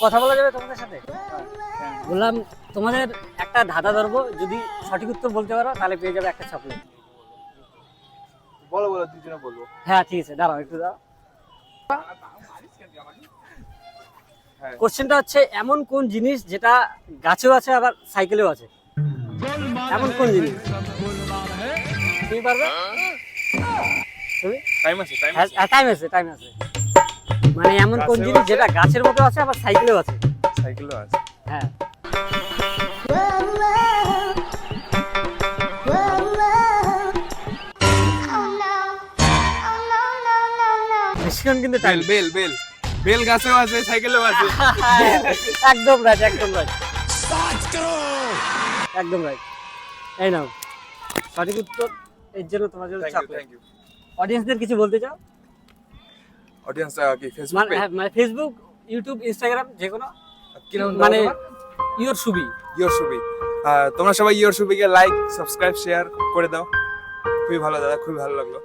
কথা বলা যাবে তোমাদের সাথে? বললাম তোমাদের একটা ধাঁধা ধরবো, যদি সঠিক উত্তর বলতে পারো তাহলে পেয়ে যাবে একটা চকলেট। বলো বলো, দুজনে বলবো। হ্যাঁ ঠিক আছে, দাঁড়াও একটু দাঁড়াও। কোশ্চেনটা হচ্ছে এমন কোন জিনিস যেটা গাছেও আছে আবার সাইকেলেও আছে? এমন কোন জিনিস? তুমি পারবে? তুমি? টাইম আছে, টাইম হ্যাঁ টাইম আছে, টাইম আছে। মানে এমন কোন জিনিস যেটা গাছের মতো আছে আবার সাইকেলেও আছে? সাইকেলও আছে। হ্যাঁ। বেশিক্ষণ কিন্তু টাইম। বেল বেল বেল বেল গাছেও আছে, সাইকেলেও আছে। একদম রাইট, একদম রাইট, একদম রাইট। এই নাও সঠিক উত্তর, এর জন্য তোমার জন্য চকলেট। Thank you. অডিয়েন্সদের কিছু বলতে চাও? অডিয়েন্স কি ফেসবুক মানে পেজ? হ্যাঁ, মানে ফেসবুক, ইউটিউব, ইনস্টাগ্রাম যে কোনো, কি নাম মানে তোমার? ইওর সুবি। ইয়োর সুবি। তোমরা সবাই ইয়োর সুবিকে লাইক, সাবস্ক্রাইব, শেয়ার করে দাও। খুবই ভালো দাদা, খুবই ভালো লাগলো।